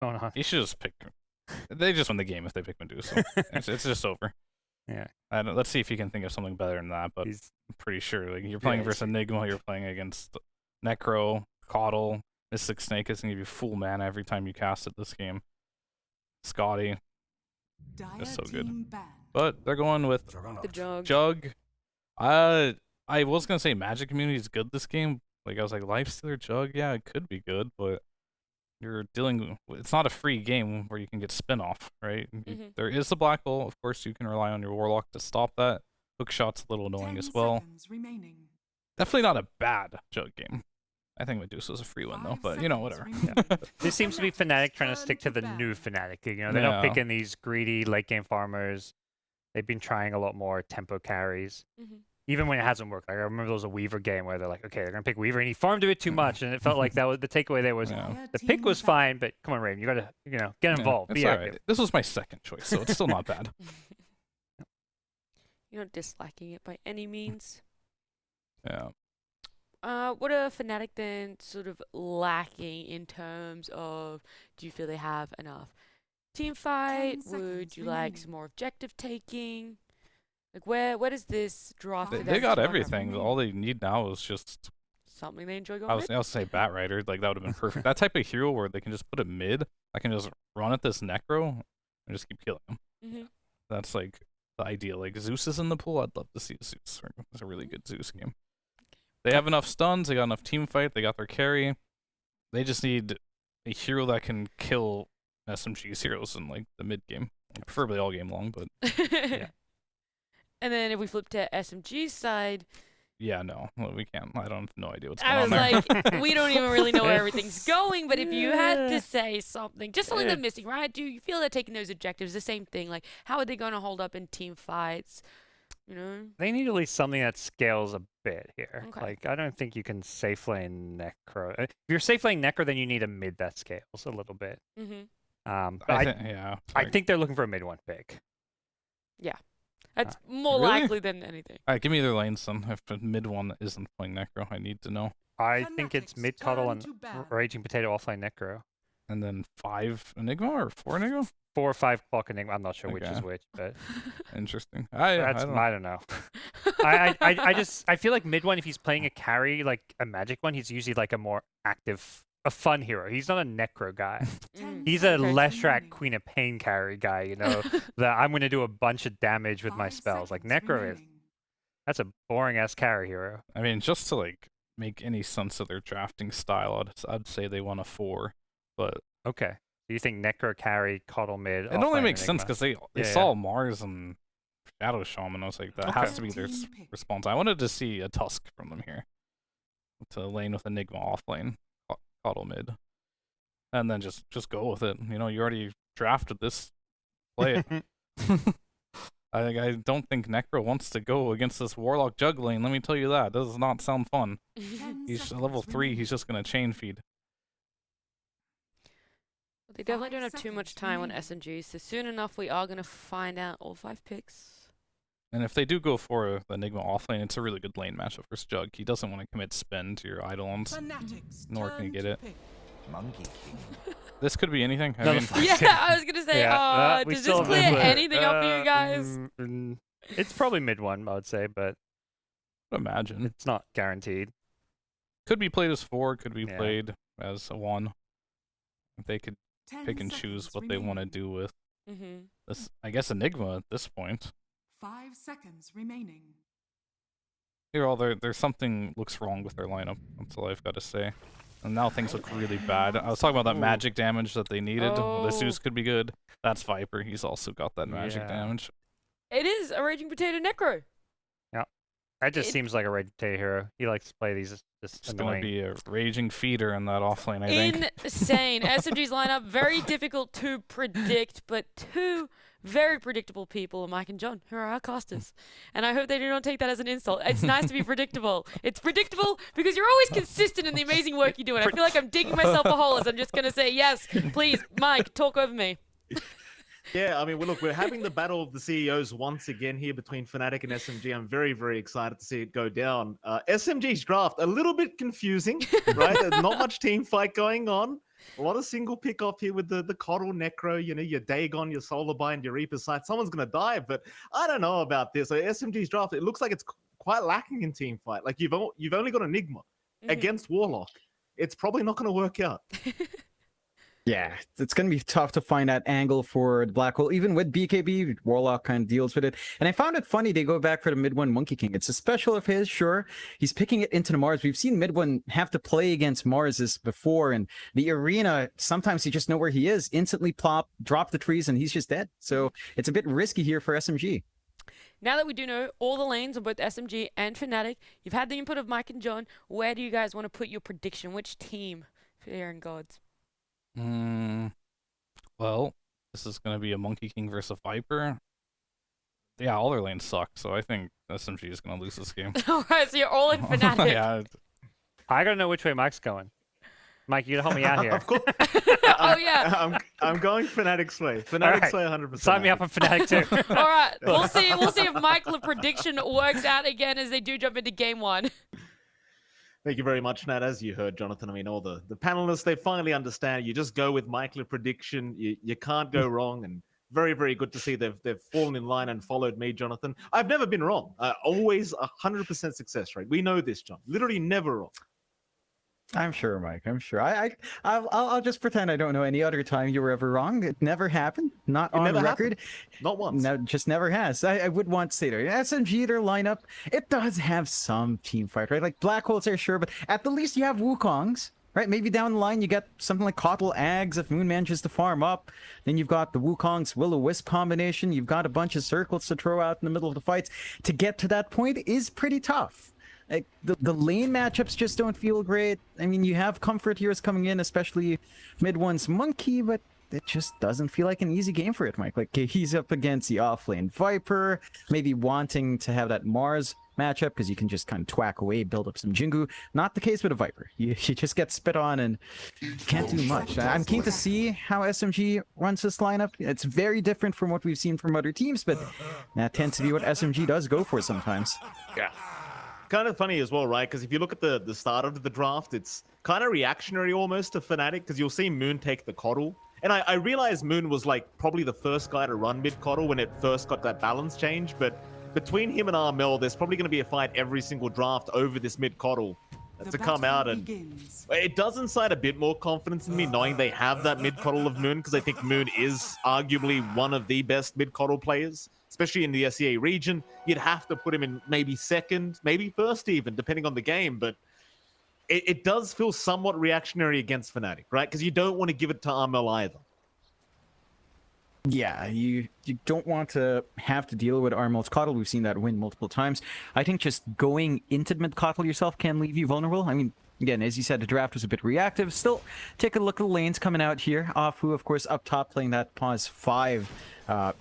going on. You should just pick. They just win the game if they pick Medusa. it's just over. Yeah. Let's see if you can think of something better than that. But I'm pretty sure like you're playing versus Enigma, you're playing against Necro, Caudle, Mystic Snake is gonna give you full mana every time you cast it this game. Scotty, just so good. But they're going with The Jug. Jug. I was gonna say Magic Community is good this game. Like I was like Lifestealer Jug, yeah, it could be good, but you're dealing. It's not a free game where you can get spin-off, right? There is the Black Hole, of course. You can rely on your Warlock to stop that. Hookshot's a little annoying as well. Definitely not a bad Jug game. I think Medusa's a free one though, but you know, whatever. This seems to be Fnatic trying to stick to the new Fnatic. You know, they don't pick in these greedy late game farmers. They've been trying a lot more tempo carries. Even when it hasn't worked. Like, I remember there was a Weaver game where they're like, okay, they're going to pick Weaver, and he farmed a bit too much, and it felt like that was the takeaway there was the pick was fine, but come on, Raven, you got to, you know, get involved. It's all right. This was my second choice, so it's still not bad. You're not disliking it by any means. Yeah. What are Fnatic then sort of lacking in terms of, do you feel they have enough team fight? Would you like some more objective taking? Like where does this draft? They got everything. All they need now is just something they enjoy going. I was gonna say Bat Rider. Like that would have been perfect. That type of hero where they can just put it mid. I can just run at this Necro and just keep killing him. That's like the ideal. Like Zeus is in the pool. I'd love to see Zeus. It's a really good Zeus game. They have enough stuns. They got enough team fight. They got their carry. They just need a hero that can kill SMG's heroes in like the mid game, preferably all game long. But yeah. And then if we flip to SMG's side, yeah, no, we can't. I don't have no idea what's going on. I was like, we don't even really know where everything's going. But if you had to say something, just something they're missing, right? Do you feel that taking those objectives, the same thing? Like, how are they going to hold up in team fights? You know, they need at least something that scales a bit here. Okay. Like, I don't think you can safe lane Necro. If you're safe lane Necro, then you need a mid that scales a little bit. I think they're looking for a mid one pick. Yeah. That's more likely than anything. All right, give me their lanes then. If the mid one isn't playing Necro, I need to know. I think it's mid Cuddle and Raging Potato offline Necro. And then 5 Enigma or 4 Enigma? 4 or 5 clock Enigma. I'm not sure which is which, but interesting. I don't know. I feel like mid one, if he's playing a carry like a magic one, he's usually like a more active, a fun hero. He's not a Necro guy. He's a Leshrac Queen of Pain carry guy, you know, that I'm going to do a bunch of damage with my spells. Like Necro is, that's a boring ass carry hero. I mean, just to like make any sense of their drafting style, I'd say they want a 4, but okay. Do you think Necro carry, Coddle mid? It only makes sense because they saw Mars and Shadow Shaman. I was like, that has to be their response. I wanted to see a Tusk from them here to lane with Enigma off lane. Coddle mid, and then just go with it. You know, you already drafted this. Play it. I don't think Necro wants to go against this Warlock Jug lane. Let me tell you that. Does not sound fun. He's level 3. He's just gonna chain feed. They definitely don't have too much time on SMG, so soon enough we are gonna find out all 5 picks. And if they do go for the Enigma offlane, it's a really good lane matchup versus Jug. He doesn't want to commit spin to your Eidolons, nor can he get it. This could be anything. I mean, yeah, I was gonna say, does this clear anything up for you guys? It's probably mid one, I would say, but imagine it's not guaranteed. Could be played as 4, could be played as a 1. They could pick and choose what they want to do with this. I guess Enigma at this point. 5 seconds remaining. There's something looks wrong with their lineup. That's all I've got to say. And now things look really bad. I was talking about that magic damage that they needed. The Zeus could be good. That's Viper. He's also got that magic damage. It is a Raging Potato Necro. Yeah. That just seems like a Raging Potato hero. He likes to play these. It's going to be a Raging Feeder in that offlane, I think. Insane. SMG's lineup, very difficult to predict, but 2 very predictable people, Mike and John, who are our casters. And I hope they do not take that as an insult. It's nice to be predictable. It's predictable because you're always consistent in the amazing work you do. And I feel like I'm digging myself a hole as I'm just going to say, yes, please, Mike, talk over me. Yeah, I mean, we're having the battle of the CEOs once again here between Fnatic and SMG. I'm very, very excited to see it go down. SMG's draft, a little bit confusing, right? Not much team fight going on. A lot of single pick off here with the Coddle Necro, you know, your Dagon, your Solar Bind, your Reaper Sight. Someone's going to die, but I don't know about this. So SMG's draft, it looks like it's quite lacking in team fight. Like you've only got Enigma against Warlock. It's probably not going to work out. Yeah, it's going to be tough to find that angle for the Black Hole. Even with BKB, Warlock kind of deals with it. And I found it funny they go back for the mid one Monkey King. It's a special of his, sure. He's picking it into the Mars. We've seen mid one have to play against Marses before. And the arena, sometimes you just know where he is. Instantly plop, drop the trees, and he's just dead. So it's a bit risky here for SMG. Now that we do know all the lanes of both SMG and Fnatic, you've had the input of Mike and John. Where do you guys want to put your prediction? Which team for Aaron Gods? Well, this is going to be a Monkey King versus Viper. Yeah, all their lanes suck, so I think SMG is going to lose this game. All right, so you're all in Fnatic. Yeah. I gotta know which way Mike's going. Mike, you gotta help me out here. Of course. Oh, yeah. I'm going Fnatic's way. Fnatic's way 100%. Sign me up on Fnatic too. All right, we'll see if Michael's prediction works out again as they do jump into game one. Thank you very much, Nat. As you heard, Jonathan, I mean, all the panelists, they finally understand. You just go with Michael's prediction. You can't go wrong. And very, very good to see they've fallen in line and followed me, Jonathan. I've never been wrong. Always 100% success rate. We know this, John. Literally never wrong. I'm sure, Mike. I'm sure. I'll just pretend I don't know any other time you were ever wrong. It never happened. Not on record. Happened. Not once. No, just never has. I would want to say there. SMG, their lineup, it does have some team fight, right? Like Black Holes are sure, but at the least you have Wukongs, right? Maybe down the line you get something like Coddle Ags if Moon manages to farm up. Then you've got the Wukong's Will-O-Wisp combination. You've got a bunch of circles to throw out in the middle of the fights. To get to that point is pretty tough. Like the lane matchups just don't feel great. I mean, you have comfort heroes coming in, especially mid one's Monkey, but it just doesn't feel like an easy game for it, Mike. Like he's up against the offlane Viper, maybe wanting to have that Mars matchup because you can just kind of twack away, build up some Jingu. Not the case with a Viper. You just get spit on and can't do much. I'm keen to see how SMG runs this lineup. It's very different from what we've seen from other teams, but that tends to be what SMG does go for sometimes. Yeah. Kind of funny as well, right? Because if you look at the start of the draft, it's kind of reactionary almost to Fnatic, because you'll see Moon take the Coddle. And I realized Moon was like probably the first guy to run mid Coddle when it first got that balance change, but between him and Armel, there's probably going to be a fight every single draft over this mid Coddle to come out, and it does incite a bit more confidence in me knowing they have that mid Coddle of Moon, because I think Moon is arguably one of the best mid Coddle players. Especially in the SEA region, you'd have to put him in maybe second, maybe first even, depending on the game. But it does feel somewhat reactionary against Fnatic, right? Because you don't want to give it to Armel either. Yeah, you don't want to have to deal with Armel's Coddle. We've seen that win multiple times. I think just going into mid Coddle yourself can leave you vulnerable. I mean, again, as you said, the draft was a bit reactive. Still, take a look at the lanes coming out here. Afu, of course, up top playing that pause 5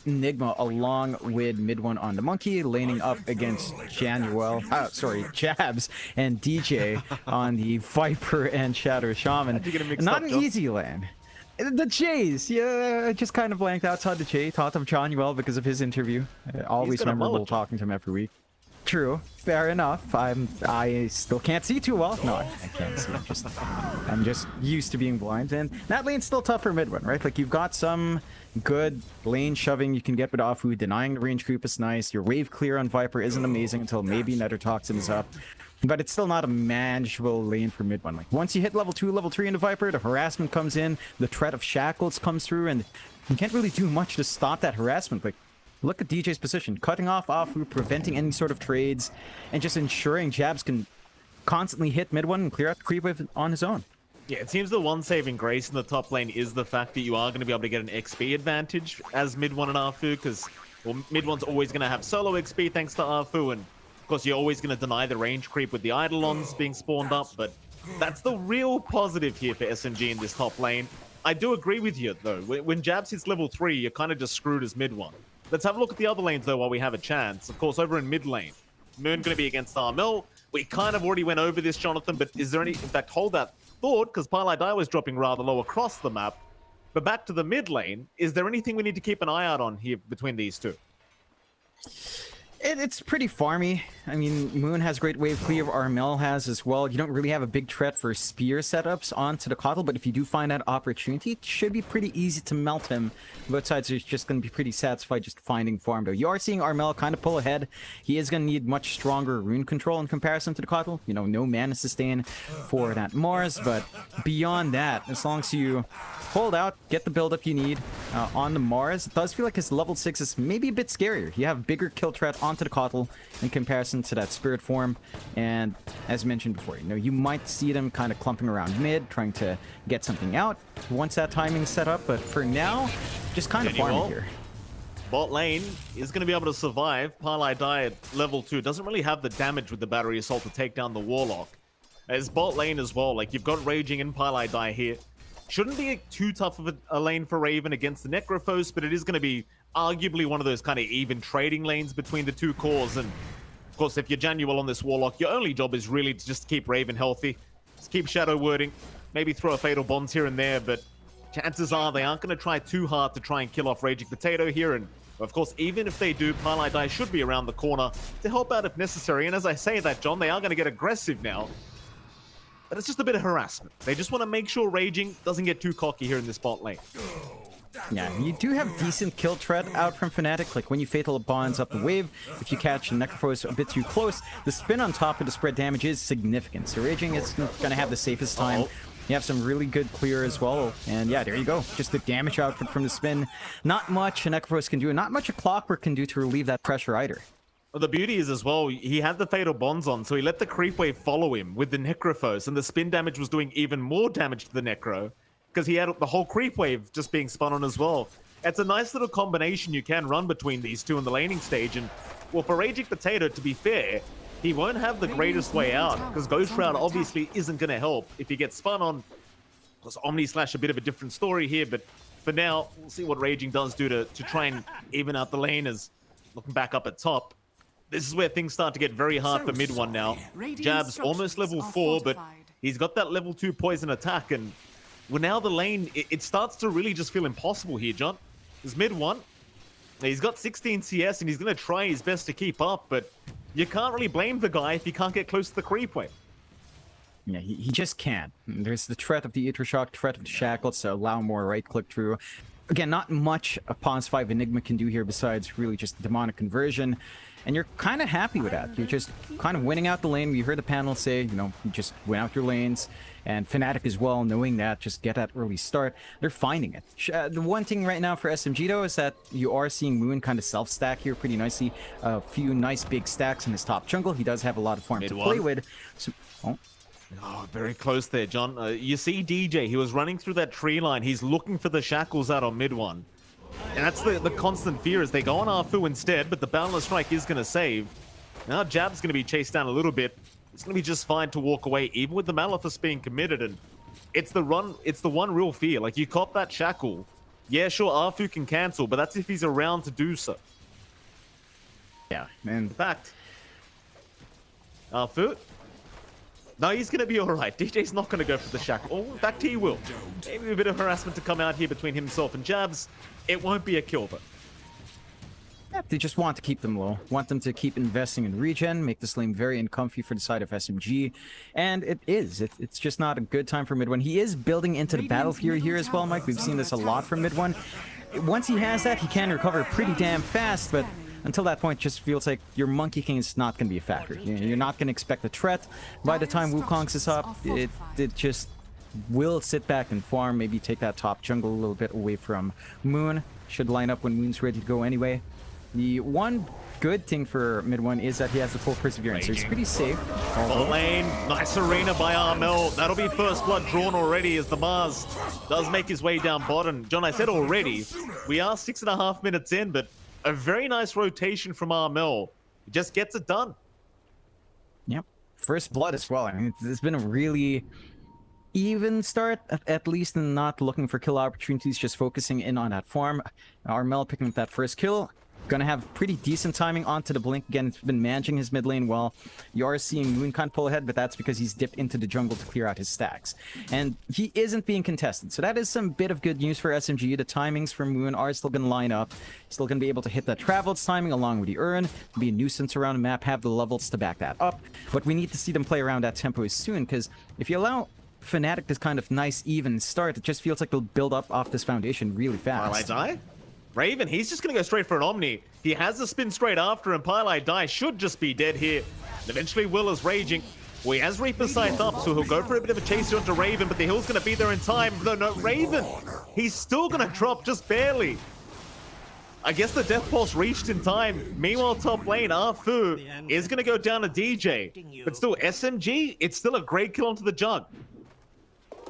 Enigma along with mid one on the Monkey, laning up against Jabs and DJ on the Viper and Shadow Shaman. Not an easy lane. The Jays, yeah, I just kind of blanked outside the J. Thought of Johnuel because of his interview. Always memorable talking to him every week. True, fair enough. I still can't see too well. No, I can't see. I'm just used to being blind, and that lane's still tough for mid one, right? Like you've got some good lane shoving you can get with Afu. Denying the range creep is nice. Your wave clear on Viper isn't amazing until maybe Nether Toxin is up. But it's still not a manageable lane for mid one. Like once you hit level 2, level 3 into Viper, the harassment comes in, the threat of shackles comes through, and you can't really do much to stop that harassment. Like look at DJ's position, cutting off Afu, preventing any sort of trades, and just ensuring Jabs can constantly hit mid one and clear out the creep wave on his own. Yeah, it seems the one saving grace in the top lane is the fact that you are going to be able to get an XP advantage as mid one and Afu, because well, mid one's always going to have solo XP thanks to Afu, and of course you're always going to deny the range creep with the Eidolons being spawned up, but that's the real positive here for SMG in this top lane. I do agree with you though, when Jabs hits level 3, you're kind of just screwed as mid one. Let's have a look at the other lanes though while we have a chance. Of course, over in mid lane, Moon going to be against Armel. We kind of already went over this, Jonathan, but is there any, in fact, hold that thought, because Pylai Dai was dropping rather low across the map. But back to the mid lane, is there anything we need to keep an eye out on here between these two? It's pretty farmy. I mean, Moon has great wave clear, Armel has as well. You don't really have a big threat for spear setups onto the Kotl, but if you do find that opportunity, it should be pretty easy to melt him. Both sides are just going to be pretty satisfied just finding farm, though. You are seeing Armel kind of pull ahead. He is going to need much stronger rune control in comparison to the Kotl. You know, no mana sustain for that Mars, but beyond that, as long as you hold out, get the build-up you need on the Mars, it does feel like his level 6 is maybe a bit scarier. You have bigger kill threat onto the Kotl in comparison to that spirit form, and as mentioned before, you know, you might see them kind of clumping around mid, trying to get something out once that timing's set up, but for now, just kind of farming here. Bot lane is going to be able to survive. Parlay die at level 2 doesn't really have the damage with the battery assault to take down the Warlock. As bot lane as well, like you've got Raging and Parlay die here. Shouldn't be too tough of a lane for Raven against the Necrophos, but it is going to be arguably one of those kind of even trading lanes between the two cores. And of course, if you're Janual on this Warlock, your only job is really to just keep Raven healthy. Just keep Shadow Wording, maybe throw a Fatal Bonds here and there, but chances are they aren't going to try too hard to try and kill off Raging Potato here. And of course, even if they do, Parlay Die should be around the corner to help out if necessary. And as I say that, John, they are going to get aggressive now. But it's just a bit of harassment. They just want to make sure Raging doesn't get too cocky here in this bot lane. Yeah, you do have decent kill threat out from Fnatic, like when you Fatal Bonds up the wave, if you catch Necrophos a bit too close, the spin on top of the spread damage is significant. So Raging is going to have the safest time. You have some really good clear as well, and yeah, there you go. Just the damage output from the spin. Not much a Necrophos can do, and not much a Clockwork can do to relieve that pressure either. Well, the beauty is as well, he had the Fatal Bonds on, so he let the Creep Wave follow him with the Necrophos, and the spin damage was doing even more damage to the Necro, because he had the whole Creep Wave just being spun on as well. It's a nice little combination you can run between these two in the laning stage, and well, for Raging Potato, to be fair, he won't have the greatest way out, because Ghost Shroud obviously isn't going to help if he gets spun on. Of course, Omni Slash a bit of a different story here, but for now, we'll see what Raging does do to try and even out the lane, as looking back up at top. This is where things start to get very hard for mid one now. Jab's almost level 4, but he's got that level 2 poison attack, and well, now the lane, it starts to really just feel impossible here, John. There's mid 1. He's got 16 CS, and he's going to try his best to keep up, but you can't really blame the guy if he can't get close to the creep wave. Yeah, he just can't. There's the threat of the Ether Shock, threat of the Shackles to allow more right-click through. Again, not much a Pawns 5 Enigma can do here besides really just Demonic Conversion. And you're kind of happy with that. You're just kind of winning out the lane. We heard the panel say, you know, you just win out your lanes. And Fnatic as well, knowing that, just get that early start. They're finding it. The one thing right now for SMG, though, is that you are seeing Moon kind of self-stack here pretty nicely. A few nice big stacks in his top jungle. He does have a lot of farm to play with. So, Oh, very close there, John. You see DJ, he was running through that tree line. He's looking for the Shackles out on mid 1. And that's the constant fear as they go on Arfu instead, but the Boundless Strike is going to save. Now Jab's going to be chased down a little bit. It's going to be just fine to walk away, even with the Malefice being committed. And it's the one real fear. Like, you cop that Shackle. Yeah, sure, Arfu can cancel, but that's if he's around to do so. yeah, man. In fact, Arfu? No, he's going to be all right. DJ's not going to go for the Shackle. Oh, in fact, he will. Maybe a bit of harassment to come out here between himself and Jabs. It won't be a kill, though. Yeah, they just want to keep them low. Want them to keep investing in regen, make this lane very uncomfy for the side of SMG. And it is. It's just not a good time for mid 1. He is building into the Battle Fury here as well, Mike. We've seen this a lot from mid 1. Once he has that, he can recover pretty damn fast, but until that point, it just feels like your Monkey King is not going to be a factor. You're not going to expect a threat. By the time Wukong's is up, it just will sit back and farm, maybe take that top jungle a little bit away from Moon. Should line up when Moon's ready to go anyway. The one good thing for mid 1 is that he has the full Perseverance, so he's pretty safe. Bot lane, nice arena by Armel. That'll be first blood drawn already as the Mars does make his way down bottom. John, I said already, we are 6.5 minutes in, but a very nice rotation from Armel. He just gets it done. Yep. First blood as well. I mean, it's been a really even start, at least, and not looking for kill opportunities, just focusing in on that farm. Armel picking up that first kill. Gonna have pretty decent timing onto the blink. Again, it's been managing his mid lane well. You are seeing Moon kind of pull ahead, but that's because he's dipped into the jungle to clear out his stacks. And he isn't being contested. So that is some bit of good news for SMG. The timings for Moon are still gonna line up. Still gonna be able to hit that traveled timing along with the Urn, be a nuisance around the map, have the levels to back that up. But we need to see them play around that tempo soon, because if you allow Fnatic this kind of nice even start, it just feels like they'll build up off this foundation really fast. Die? Raven, he's just going to go straight for an Omni. He has the spin straight after him. Pylai Die should just be dead here. And eventually Will is raging. Well, he has Reaper's Scythe up, so he'll go for a bit of a chase onto Raven, but the hill's going to be there in time. No, Raven, he's still going to drop just barely. I guess the Death Pulse reached in time. Meanwhile, top lane, Arfu is going to go down to DJ. But still, SMG, it's still a great kill onto the Jug.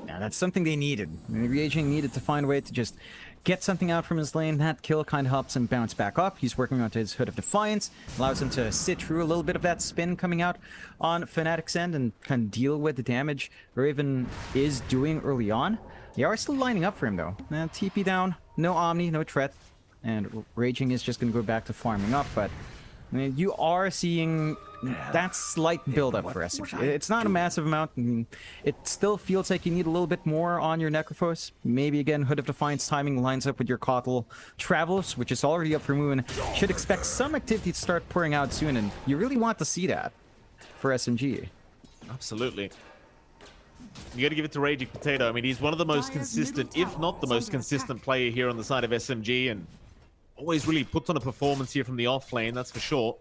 Now, that's something they needed. Raging needed to find a way to just get something out from his lane. That kill kind of helps him bounce back up. He's working onto his Hood of Defiance, allows him to sit through a little bit of that spin coming out on Fnatic's end and kind of deal with the damage Raven is doing early on. They are still lining up for him though. TP down, no Omni, no Tret, and Raging is just going to go back to farming up, but I mean, you are seeing that slight build-up for SMG. It's not a massive amount. I mean, it still feels like you need a little bit more on your Necrophos. Maybe, again, Hood of Defiance timing lines up with your Kotl Travels, which is already up for Moon. Should expect some activity to start pouring out soon, and you really want to see that for SMG. Absolutely. You got to give it to Raging Potato. I mean, he's one of the most consistent, if not the most consistent player here on the side of SMG, and always really puts on a performance here from the off lane, that's for sure.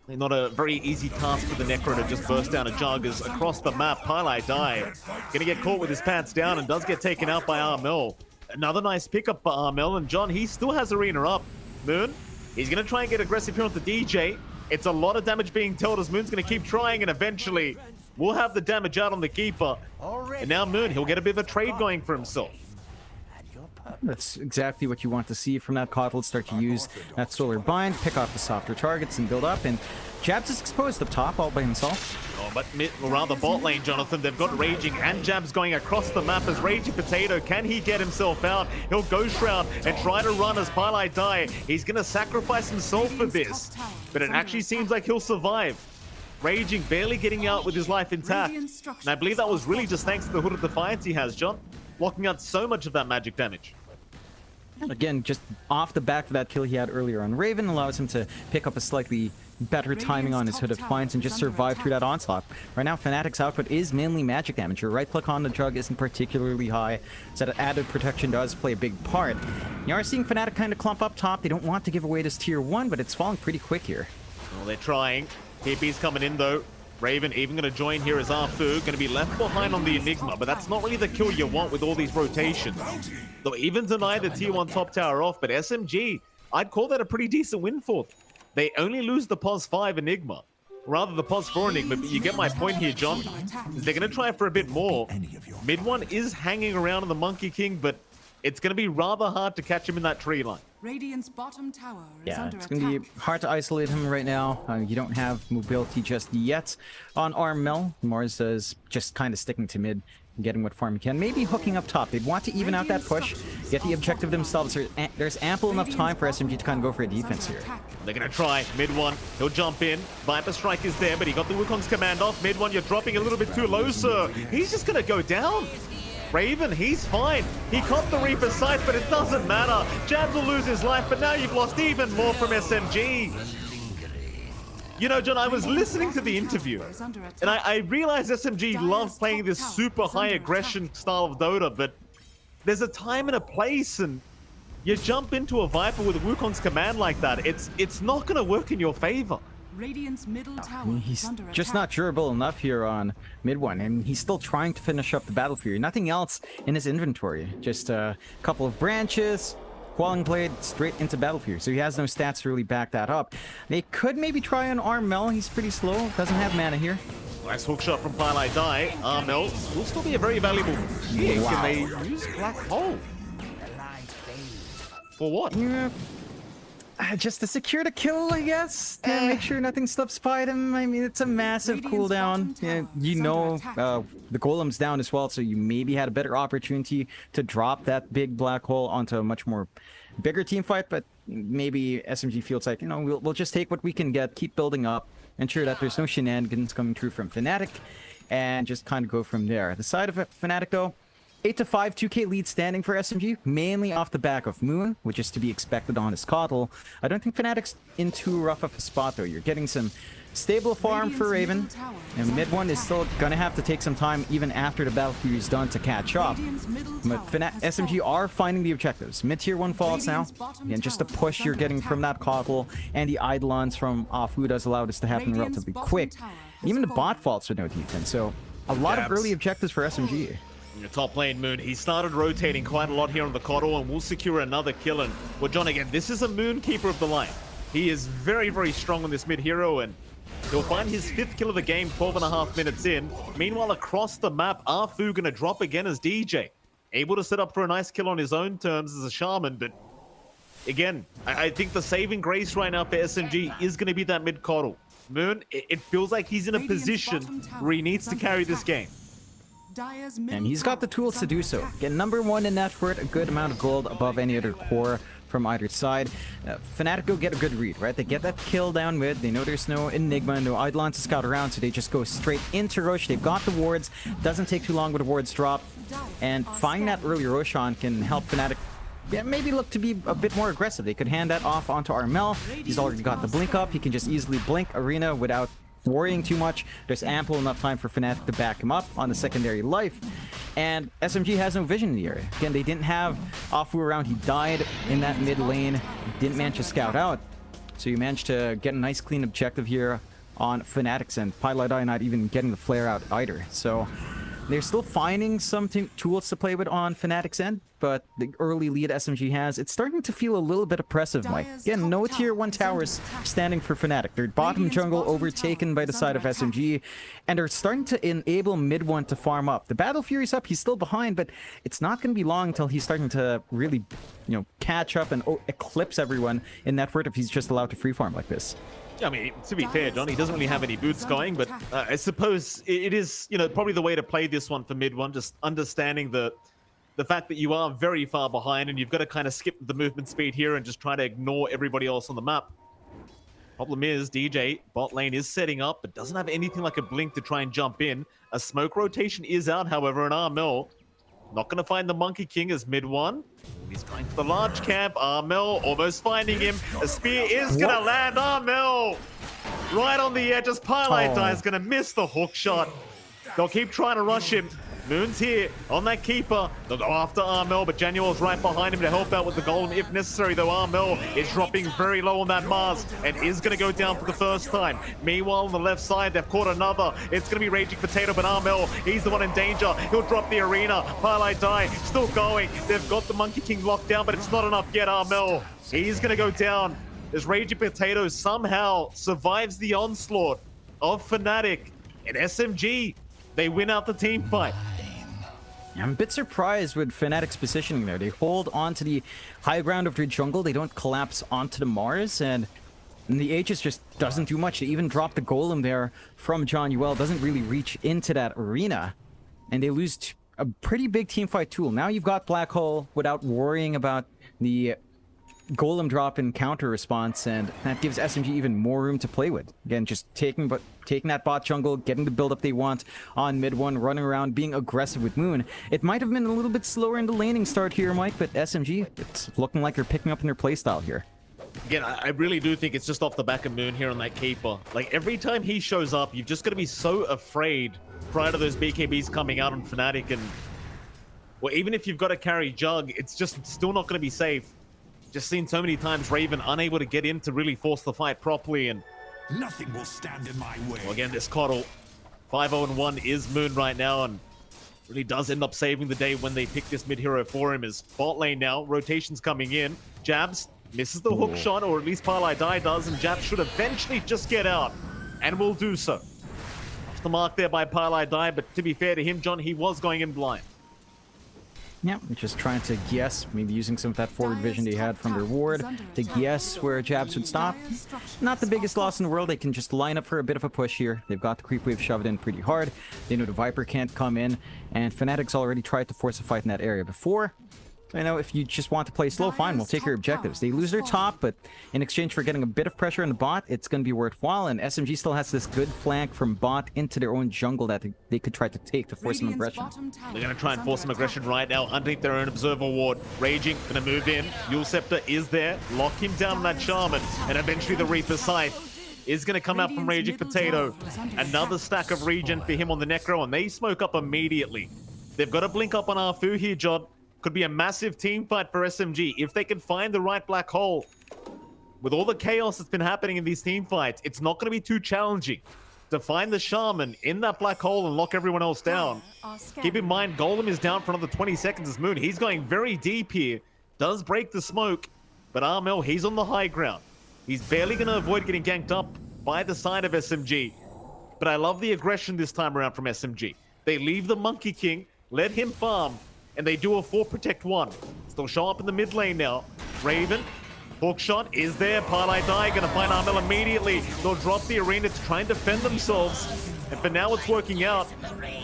Not a very easy task for the Necro to just burst down a Jug as across the map. Pylai Die gonna get caught with his pants down and does get taken out by Armel. Another nice pickup for Armel, and John, he still has Arena up. Moon, he's gonna try and get aggressive here onto DJ. It's a lot of damage being dealt as Moon's gonna keep trying, and eventually we'll have the damage out on the Keeper. And now Moon, he'll get a bit of a trade going for himself. That's exactly what you want to see from that Kotl. Start to use that Solar Bind, pick off the softer targets, and build up. And Jabs is exposed up top all by himself. Oh, but rather bot lane, Jonathan. They've got Raging and Jabs going across the map as Raging Potato. Can he get himself out? He'll Ghost Shroud and try to run as Pylai Die. He's going to sacrifice himself for this. But it actually seems like he'll survive. Raging barely getting out with his life intact. And I believe that was really just thanks to the Hood of Defiance he has, John. Blocking out so much of that magic damage. Again, just off the back of that kill he had earlier on Raven, allows him to pick up a slightly better timing on his Hood of Defiance and just survive through that onslaught. Right now, Fnatic's output is mainly magic damage. Your right click on the Jug isn't particularly high, so that added protection does play a big part. You are seeing Fnatic kind of clump up top. They don't want to give away this tier 1, but it's falling pretty quick here. Well, they're trying. TP's coming in, though. Raven even going to join here as Arfu, going to be left behind on the Enigma, but that's not really the kill you want with all these rotations. They'll even deny the tier 1 top tower off, but SMG, I'd call that a pretty decent win for them. They only lose the POS 5 Enigma, rather the POS 4 Enigma, but you get my point here, John. They're going to try for a bit more. Mid 1 is hanging around on the Monkey King, but it's going to be rather hard to catch him in that tree line. Radiant's bottom tower is under it's going to be hard to isolate him right now. You don't have mobility just yet on Armel. Mars is just kind of sticking to mid, getting what farm he can. Maybe hooking up top. They'd want to even out that push, get the objective themselves. There's ample enough time for SMG to kind of go for a defense here. They're going to try. Mid 1, he'll jump in. Viper Strike is there, but he got the Wukong's command off. Mid 1, you're dropping a little bit too low, sir. He's just going to go down. Raven, he's fine. He caught the Reaper's Sight, but it doesn't matter. Jabs will lose his life, but now you've lost even more from SMG. You know, John, I was listening to the interview, and I realized SMG love playing this super high aggression style of Dota, but there's a time and a place, and you jump into a Viper with Wukong's command like that, it's not going to work in your favor. Radiant's middle tower He's just not durable enough here on mid 1, and he's still trying to finish up the Battle Fury. Nothing else in his inventory. Just a couple of branches, Quelling Blade, straight into Battle Fury. So he has no stats to really back that up. They could maybe try on Armel. He's pretty slow. Doesn't have mana here. Nice hook shot from Pylai Die. Armel will still be a very valuable pick. Wow. Can they use Black Hole? For what? Yeah. Just to secure the kill, I guess. To make sure nothing slips by them. I mean, it's a massive cooldown. Yeah, you know, the golem's down as well, so you maybe had a better opportunity to drop that big black hole onto a much more bigger team fight, but maybe SMG feels like, you know, we'll just take what we can get, keep building up, ensure that there's no shenanigans coming through from Fnatic, and just kind of go from there. The side of Fnatic, though, 8-5 2k lead standing for SMG, mainly off the back of Moon, which is to be expected on his Coddle. I don't think Fnatic's in too rough of a spot, though. You're getting some stable farm for Raven, and mid one is still gonna have to take some time even after the Battle Fury is done to catch up. But SMG are finding the objectives. Mid tier 1 falls now. Again, just the push you're getting from that Coddle and the Eidolons from Afu does allow this to happen relatively quick. Even the bot faults with no defense, so a lot of early objectives for SMG. In your top lane, Moon, he started rotating quite a lot here on the Coddle and will secure another kill. And, well, John, again, this is a Moon keeper of the line. He is very, very strong on this mid hero, and he'll find his 5th kill of the game 12.5 minutes in. Meanwhile, across the map, Afu gonna drop again as DJ. Able to set up for a nice kill on his own terms as a shaman, but again, I think the saving grace right now for SMG is gonna be that mid Coddle. Moon, it feels like he's in a position where he needs to carry this game. And he's got the tools to do so. Get number 1 in net worth, a good amount of gold above any other core from either side. Fnatic go get a good read, right? They get that kill down mid. They know there's no Enigma, no Eidolon to scout around, so they just go straight into Rosh. They've got the wards. Doesn't take too long with the wards drop. And finding that early Roshan can help Fnatic maybe look to be a bit more aggressive. They could hand that off onto Armel. He's already got the blink up. He can just easily blink Arena without worrying too much. There's ample enough time for Fnatic to back him up on the secondary life. And SMG has no vision in the area. Again, they didn't have Afu around. He died in that mid lane. Didn't manage to scout out. So you managed to get a nice clean objective here on Fnatic's end. Pylai not even getting the flare out either. So they're still finding some tools to play with on Fnatic's end, but the early lead SMG has, it's starting to feel a little bit oppressive, Mike. Again, no tier 1 towers standing for Fnatic. Their bottom jungle overtaken by the side of SMG, and they're starting to enable mid 1 to farm up. The Battle Fury's up, he's still behind, but it's not going to be long until he's starting to really, you know, catch up and eclipse everyone in net worth if he's just allowed to free farm like this. I mean, to be fair, John, he doesn't really have any boots going, but I suppose it is, you know, probably the way to play this one for mid one, just understanding the fact that you are very far behind and you've got to kind of skip the movement speed here and just try to ignore everybody else on the map. Problem is, DJ, bot lane is setting up, but doesn't have anything like a blink to try and jump in. A smoke rotation is out, however, and Armel not going to find the Monkey King as mid one. He's going for the large camp. Armel almost finding him. A spear is going to land Armel right on the edge as Pylai Die is going to miss the hook shot. They'll keep trying to rush him. Moon's here on that keeper. They'll go after Armel, but Januel's right behind him to help out with the golem if necessary, though Armel is dropping very low on that Mars and is going to go down for the first time. Meanwhile, on the left side, they've caught another. It's going to be Raging Potato, but Armel, he's the one in danger. He'll drop the arena. Pylai Die still going. They've got the Monkey King locked down, but it's not enough yet. Armel, he's going to go down. As Raging Potato somehow survives the onslaught of Fnatic and SMG. They win out the team fight. I'm a bit surprised with Fnatic's positioning there. They hold on to the high ground of their jungle. They don't collapse onto the Mars, and the Aegis just doesn't do much. They even drop the golem there from John Yuel. Doesn't really reach into that arena, and they lose a pretty big team fight tool. Now you've got Black Hole without worrying about the golem drop and counter response, and that gives SMG even more room to play with. Again, just taking that bot jungle, getting the build up they want on mid one, running around, being aggressive with Moon. It might have been a little bit slower in the laning start here, Mike, but SMG, it's looking like they're picking up in their playstyle here. Again, I really do think it's just off the back of Moon here on that keeper. Like, every time he shows up, you've just got to be so afraid prior to those BKBs coming out on Fnatic, and well, even if you've got to carry Jug, it's just still not going to be safe. Just seen so many times Raven unable to get in to really force the fight properly, and nothing will stand in my way. Well, again, this Coddle 5-0-1 is Moon right now, and really does end up saving the day when they pick this mid hero for him. As bot lane now, rotations coming in. Jabs misses the hook shot, or at least Pylai Die does, and Jabs should eventually just get out, and will do so. Off the mark there by Pylai Die, but to be fair to him, John, he was going in blind. Yeah, just trying to guess, maybe using some of that forward vision they had from their ward to guess where Jabs would stop. Not the biggest loss in the world. They can just line up for a bit of a push here. They've got the creep wave shoved in pretty hard. They know the Viper can't come in, and Fnatic's already tried to force a fight in that area before. I know if you just want to play slow, fine, we'll take your objectives. They lose their top, but in exchange for getting a bit of pressure on the bot, it's going to be worthwhile. And SMG still has this good flank from bot into their own jungle that they could try to take to force some aggression. They're going to try and force some aggression right now underneath their own observer ward. Raging, going to move in. Yule Scepter is there. Lock him down on that Shaman. And eventually the Reaper Scythe is going to come out from Raging Potato. Another stack of regen for him on the Necro, and they smoke up immediately. They've got to blink up on Arfu here, John. Could be a massive team fight for SMG if they can find the right black hole. With all the chaos that's been happening in these team fights, it's not going to be too challenging to find the Shaman in that black hole and lock everyone else down. Keep in mind, Golem is down for another 20 seconds as Moon. He's going very deep here. Does break the smoke, but Armel, he's on the high ground. He's barely going to avoid getting ganked up by the side of SMG. But I love the aggression this time around from SMG. They leave the Monkey King, let him farm, and they do a 4 protect 1. They'll show up in the mid lane now. Raven, hookshot is there. Parlay Die gonna find Armel immediately. They'll drop the arena to try and defend themselves. And for now, it's working out.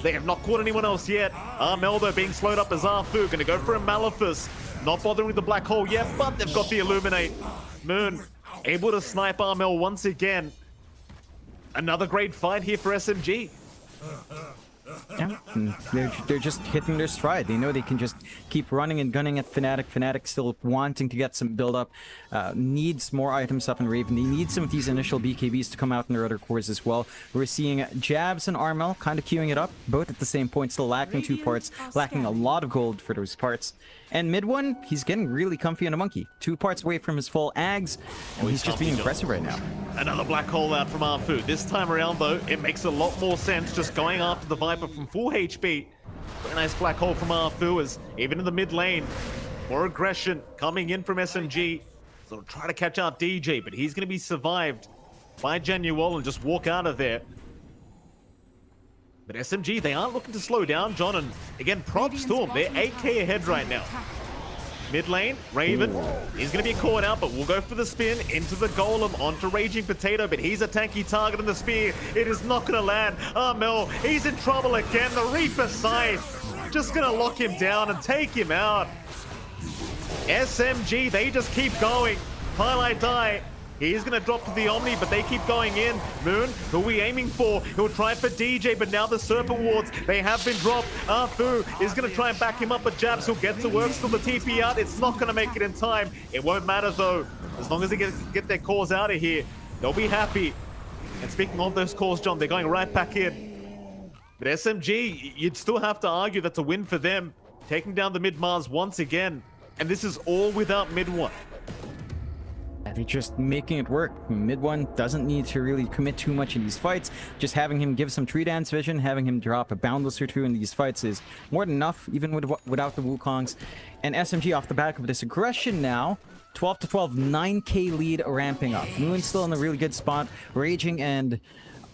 They have not caught anyone else yet. Armel, though, being slowed up as Arfu. Gonna go for a Malefice. Not bothering with the black hole yet, but they've got the Illuminate. Moon, able to snipe Armel once again. Another great fight here for SMG. Yeah, they're just hitting their stride. They know they can just keep running and gunning at Fnatic. Fnatic still wanting to get some build up, needs more items up in Raven. They need some of these initial BKBs to come out in their other cores as well. We're seeing Jabs and Armel kind of queuing it up, both at the same point, still lacking 2 parts, lacking a lot of gold for those parts. And mid one, he's getting really comfy on a monkey. 2 parts away from his full Ags, and he's just being aggressive right now. Another black hole out from Arfu. This time around, though, it makes a lot more sense just going after the Viper from full HP. Very nice black hole from Arfu as even in the mid lane, more aggression coming in from SMG. So they'll try to catch out DJ, but he's going to be survived by Genuol and just walk out of there. But SMG, they aren't looking to slow down, John, and again, props to them. They're 8k ahead right now. Mid lane, Raven is going to be caught out, but we'll go for the spin into the Golem, onto Raging Potato, but he's a tanky target in the spear. It is not going to land. Armel, he's in trouble again. The Reaper Scythe just going to lock him down and take him out. SMG, they just keep going. Highlight Die. He's going to drop to the Omni, but they keep going in. Moon, who are we aiming for? He'll try for DJ, but now the Serpent Wards, they have been dropped. Arfu is going to try and back him up, but Jabs will get to work. Still the TP out. It's not going to make it in time. It won't matter, though. As long as they get their cores out of here, they'll be happy. And speaking of those cores, John, they're going right back in. But SMG, you'd still have to argue that's a win for them. Taking down the mid-Mars once again. And this is all without mid-1. They're just making it work. Mid one doesn't need to really commit too much in these fights. Just having him give some tree dance vision, having him drop a boundless or 2 in these fights is more than enough, even without the Wukongs. And SMG off the back of this aggression now, 12 to 12, 9k lead ramping up. Moon's still in a really good spot. Raging and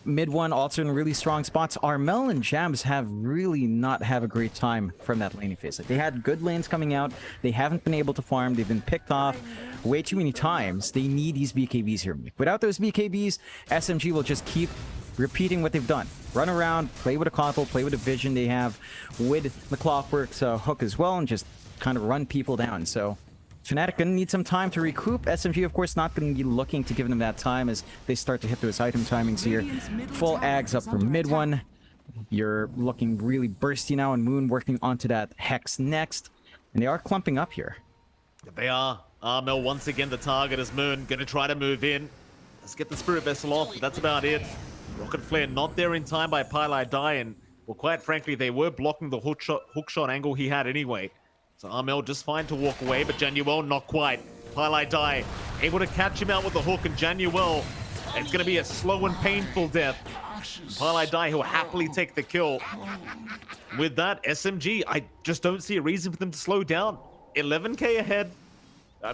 mid one also in really strong spots. Armel and Jabs have really not have a great time from that laning phase. Like, they had good lanes coming out. They haven't been able to farm. They've been picked off way too many times. They need these BKBs here. Without those BKBs, SMG will just keep repeating what they've done. Run around, play with a Kotal, play with a vision they have with the Clockwork's hook as well, and just kind of run people down. So Fnatic gonna need some time to recoup. SMG, of course, not gonna be looking to give them that time as they start to hit those item timings here. Full Ags up for mid one. You're looking really bursty now, and Moon working onto that Hex next. And they are clumping up here. They are. Armel once again the target as Moon gonna try to move in. Let's get the Spirit Vessel off, but that's about it. Rocket Flare not there in time by Parlay Die, and well, quite frankly, they were blocking the hook shot angle he had anyway. So Armel just fine to walk away, but Januel not quite. Parlay Die able to catch him out with the hook, and Januel, it's going to be a slow and painful death. Parlay Die, who'll happily take the kill. With that, SMG, I just don't see a reason for them to slow down. 11k ahead.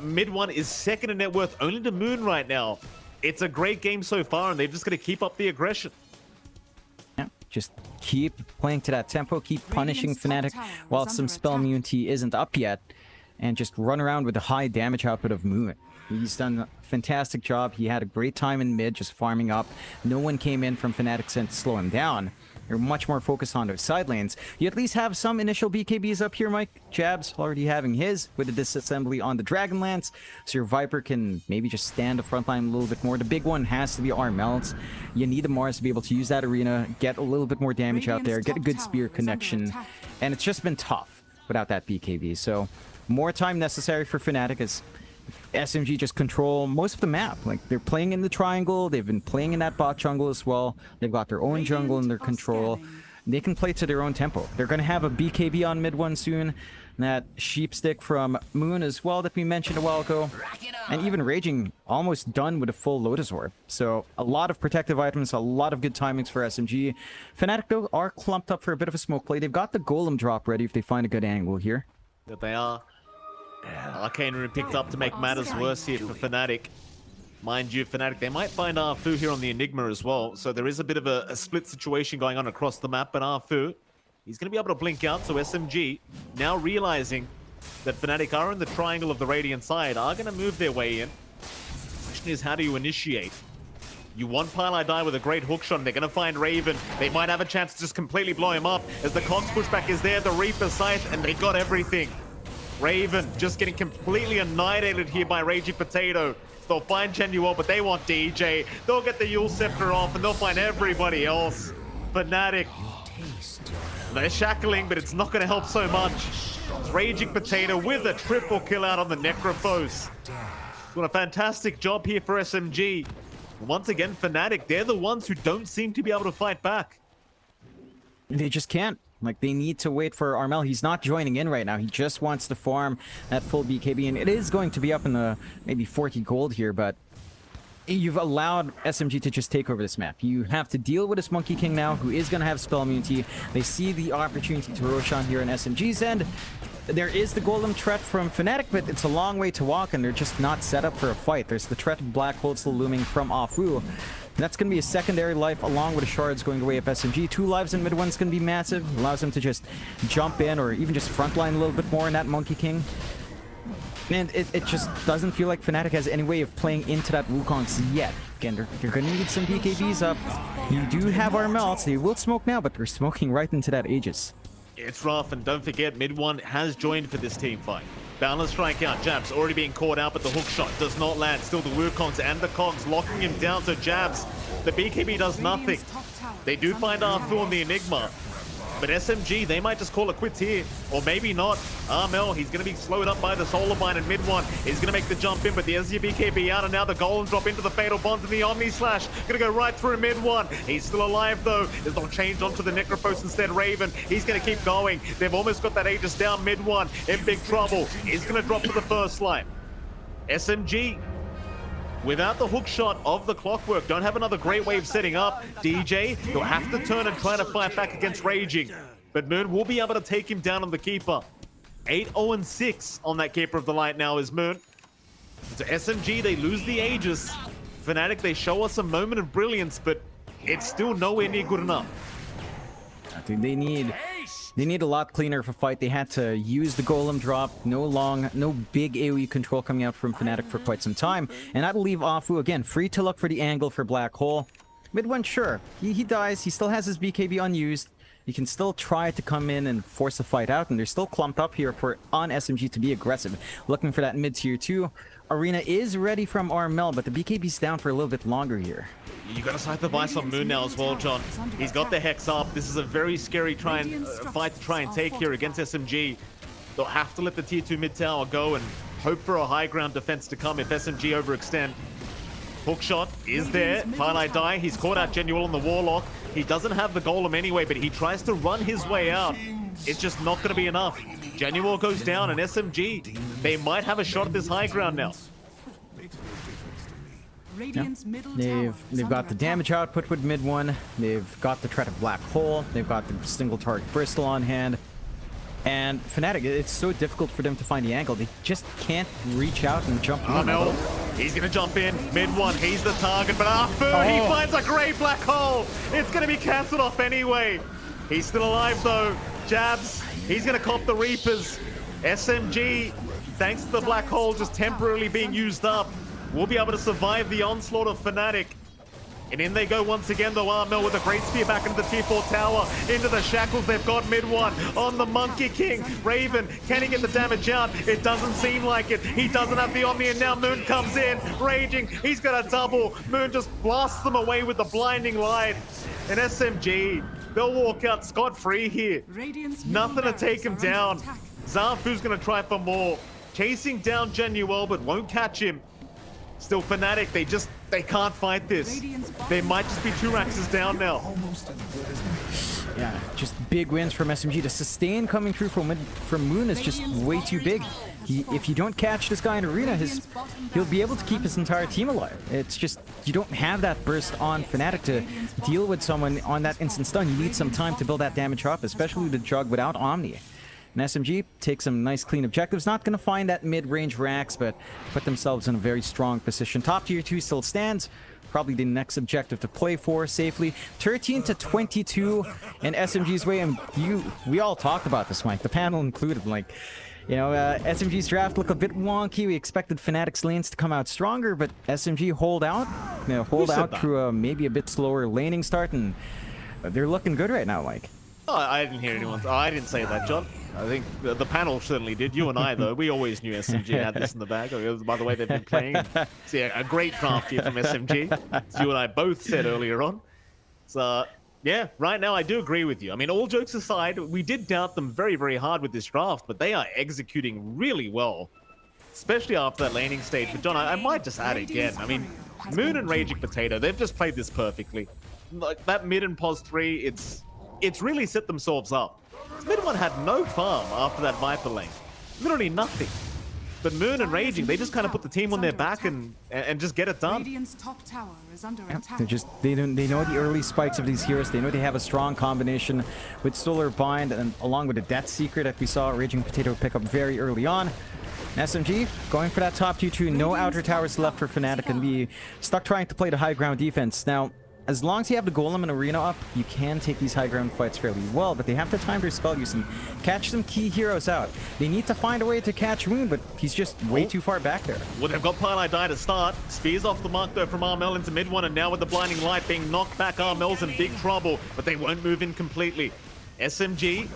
Mid one is second in net worth, only to Moon right now. It's a great game so far, and they've just got to keep up the aggression. Yeah, Just keep playing to that tempo, keep punishing Fnatic while some spell immunity isn't up yet, and just run around with the high damage output of Moon. He's done a fantastic job. He had a great time in mid, just farming up. No one came in from Fnatic to slow him down. They're much more focused on their side lanes. You at least have some initial BKBs up here, Mike. Jabs already having his with the disassembly on the Dragonlance, so your Viper can maybe just stand the front line a little bit more. The big one has to be Armel's. You need the Mars to be able to use that arena, get a little bit more damage out there, get a good spear connection, and it's just been tough without that BKB. So more time necessary for Fnatic as SMG just control most of the map. Like, they're playing in the triangle, they've been playing in that bot jungle as well. They've got their own jungle in their control. They can play to their own tempo. They're going to have a BKB on mid one soon. That sheep stick from Moon as well that we mentioned a while ago. And even Raging almost done with a full Lotus Orb. So a lot of protective items, a lot of good timings for SMG. Fnatic though are clumped up for a bit of a smoke play. They've got the Golem drop ready if they find a good angle here. That they are. Arcane Rune picked up to make matters worse here for Fnatic. Mind you, Fnatic, they might find Arfu here on the Enigma as well. So there is a bit of a split situation going on across the map. But Arfu, he's going to be able to blink out. So SMG, now realizing that Fnatic are in the triangle of the Radiant side, are going to move their way in. The question is, how do you initiate? You want Pile I Die with a great hook shot, and they're going to find Raven. They might have a chance to just completely blow him up. As the Cogs pushback is there, the Reaper Scythe, and they got everything. Raven just getting completely annihilated here by Raging Potato. So they'll find Genuel, but they want DJ. They'll get the Yule Scepter off, and they'll find everybody else. Fnatic, they're shackling, but it's not going to help so much. It's Raging Potato with a triple kill out on the Necrophos. Doing a fantastic job here for SMG. Once again, Fnatic, they're the ones who don't seem to be able to fight back. They just can't. Like, they need to wait for Armel. He's not joining in right now. He just wants to farm that full BKB, and it is going to be up in the maybe 40 gold here, but you've allowed SMG to just take over this map. You have to deal with this Monkey King now, who is going to have spell immunity. They see the opportunity to Roshan here on SMG's end. There is the Golem threat from Fnatic, but it's a long way to walk, and they're just not set up for a fight. There's the threat of Black Hole still looming from Afu. That's going to be a secondary life along with the shards going the way of SMG. 2 lives in mid one's going to be massive. Allows them to just jump in or even just frontline a little bit more in that Monkey King. And it just doesn't feel like Fnatic has any way of playing into that Wukong's yet. Again, they're going to need some BKBs up. You do have Armelts. They will smoke now, but they're smoking right into that Aegis. It's rough, and don't forget, mid one has joined for this team fight. Boundless strike out. Jabs already being caught out, but the hook shot does not land. Still the Wukongs and the Cogs locking him down. So Jabs, the BKB does nothing. They do find Arfu on the Enigma. But SMG, they might just call it quits here. Or maybe not. Armel, he's going to be slowed up by the Solar Bind in mid one. He's going to make the jump in, but there's your BKB out, and now the Golem drop into the Fatal Bonds and the Omni Slash. Going to go right through mid one. He's still alive, though. There's no change onto the Necrophos instead. Raven, he's going to keep going. They've almost got that Aegis down mid one. In big trouble. He's going to drop to the first life. SMG, without the hook shot of the Clockwork, don't have another great wave setting up. DJ, he'll have to turn and try to fight back against Raging. But Moon will be able to take him down on the Keeper. 8-0-6 on that Keeper of the Light now is Moon. To SMG, they lose the Aegis. Fnatic, they show us a moment of brilliance, but it's still nowhere near good enough. I think they need a lot cleaner of a fight. They had to use the Golem drop. No big AoE control coming out from Fnatic for quite some time. And that'll leave Afu, again, free to look for the angle for Black Hole. Mid one, sure. He dies. He still has his BKB unused. You can still try to come in and force the fight out, and they're still clumped up here on SMG to be aggressive. Looking for that mid-tier 2. Arena is ready from Armel, but the BKB's down for a little bit longer here. You got to sight the Vice on Moon now as well, John. He's got the Hex up. This is a very scary fight to try and take here against SMG. They'll have to let the tier 2 mid tower go and hope for a high ground defense to come if SMG overextend. Hook shot is there. Pile I Die. He's caught out Genuel on the Warlock. He doesn't have the Golem anyway, but he tries to run his way out. It's just not going to be enough. Genuel goes down, and SMG, they might have a shot at this high ground now. Yeah. They've got the damage output with mid one. They've got the threat of Black Hole. They've got the single target Bristol on hand. And Fnatic, it's so difficult for them to find the angle. They just can't reach out and jump in. No, he's gonna jump in mid one. He's the target, but he finds a great black hole. It's gonna be cancelled off anyway. He's still alive though. Jabs. He's gonna cop the Reapers. SMG, thanks to the black hole just temporarily being used up, will be able to survive the onslaught of Fnatic. And in they go once again, though. Armel with a great spear back into the tier 4 tower. Into the shackles, they've got mid one on the Monkey King. Raven, can he get the damage out? It doesn't seem like it. He doesn't have the Omni, and now Moon comes in. Raging, he's got a double. Moon just blasts them away with the blinding light. And SMG, they'll walk out scot-free here. Nothing to take him down. Zafu's gonna try for more. Chasing down Genuel, but won't catch him. Still Fnatic, they can't fight this. They might just be 2 Raxes down now. Yeah, just big wins from SMG. The sustain coming through from Moon is just way too big. If you don't catch this guy in arena, he'll be able to keep his entire team alive. It's just, you don't have that burst on Fnatic to deal with someone on that instant stun. You need some time to build that damage up, especially the Jug without Omni. And SMG take some nice clean objectives. Not going to find that mid-range Rax, but put themselves in a very strong position. Top tier 2 still stands. Probably the next objective to play for safely. 13-22 in SMG's way. And we all talked about this, Mike. The panel included. Like, you know, SMG's draft looked a bit wonky. We expected Fnatic's lanes to come out stronger, but SMG hold out. You know, hold out through a maybe a bit slower laning start, and they're looking good right now, Mike. Oh, I didn't hear anyone. I didn't say that, John. I think the panel certainly did. You and I, though, we always knew SMG had this in the bag. By the way, they've been playing. See, a great draft here from SMG. As you and I both said earlier on. So, yeah, right now I do agree with you. I mean, all jokes aside, we did doubt them very, very hard with this draft, but they are executing really well, especially after that laning stage. But, John, I might just add again. I mean, Moon and Raging Potato, they've just played this perfectly. Like, that mid and pos 3, it's really set themselves up. Mid one had no farm after that Viper lane. Literally nothing. But Moon and Raging, they just kind of put the team on their back and just get it done. They know the early spikes of these heroes. They know they have a strong combination with Solar Bind and along with the Death Seeker that we saw Raging Potato pick up very early on. SMG going for that top 2-2. No outer towers left for Fnatic and be stuck trying to play the high ground defense. Now, as long as you have the Golem and Arena up, you can take these high ground fights fairly well, but they have to time their spell use and catch some key heroes out. They need to find a way to catch Moon, but he's just way too far back there. Well, they've got Pile I Die to start. Spears off the mark, though, from Armel into mid one, and now with the blinding light being knocked back, Armel's in big trouble, but they won't move in completely. SMG,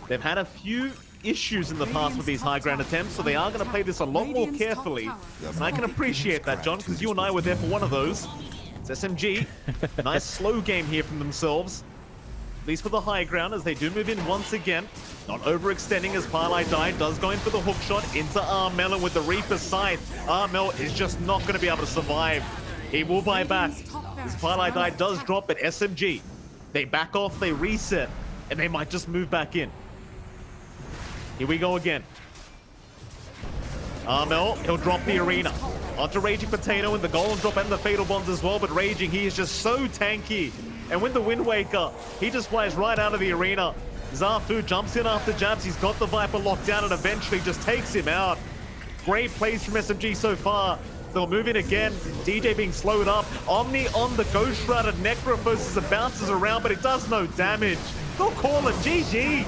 they've had a few issues in the past with these high ground attempts, so they are going to play this a lot more carefully. And I can appreciate that, John, because you and I were there for one of those. It's SMG. Nice slow game here from themselves. At least for the high ground as they do move in once again. Not overextending as Pile I Die does go in for the hook shot into Armel, and with the Reaper Scythe, Armel is just not going to be able to survive. He will buy back. As Pile I Die does drop, but SMG, they back off, they reset, and they might just move back in. Here we go again. Armel, he'll drop the arena. Onto Raging Potato and the Golem drop and the Fatal Bonds as well, but Raging, he is just so tanky. And with the Wind Waker, he just flies right out of the arena. Zafu jumps in after jabs. He's got the Viper locked down and eventually just takes him out. Great plays from SMG so far. They'll move in again. DJ being slowed up. Omni on the Ghost Shrouded Necrophos as it bounces around, but it does no damage. They'll call it GG.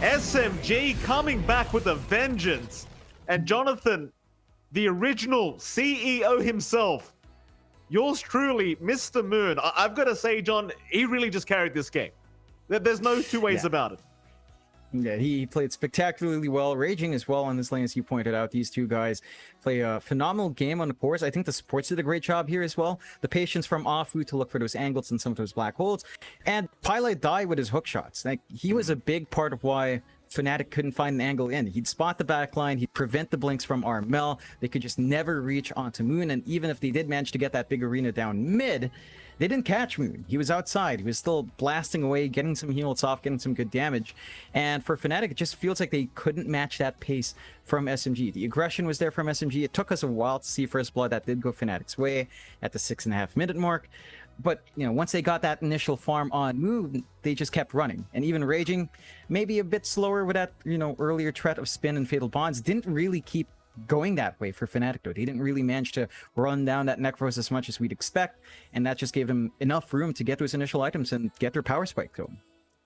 SMG coming back with a vengeance. And Jonathan, the original CEO himself, yours truly, Mr. Moon. I've got to say, John, he really just carried this game. There's no two ways about it. Yeah, he played spectacularly well. Raging as well on this lane, as you pointed out. These two guys play a phenomenal game on the course. I think the supports did a great job here as well. The patience from Afu to look for those angles and some of those black holes. And Pile I Die with his hook shots. Like, he was a big part of why Fnatic couldn't find an angle in. He'd spot the backline, he'd prevent the blinks from Armel. They could just never reach onto Moon, and even if they did manage to get that big arena down mid, They didn't catch Moon. He was outside. He was still blasting away, getting some heals off, getting some good damage. And for Fnatic, it just feels like they couldn't match that pace from SMG. The aggression was there from SMG. It took us a while to see First Blood. That did go Fnatic's way at the 6.5-minute mark. But, you know, once they got that initial farm on Moon, they just kept running. And even Raging, maybe a bit slower with that, you know, earlier threat of Spin and Fatal Bonds, didn't really keep going that way for Fnatic, though. They didn't really manage to run down that Necros as much as we'd expect, and that just gave them enough room to get those initial items and get their power spike to them.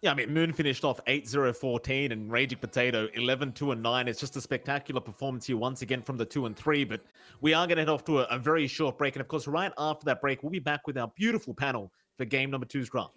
Yeah, I mean, Moon finished off 8-0-14 and Raging Potato 11-2-9. It's just a spectacular performance here once again from the 2 and 3, but we are going to head off to a very short break. And of course, right after that break, we'll be back with our beautiful panel for game number 2's draft.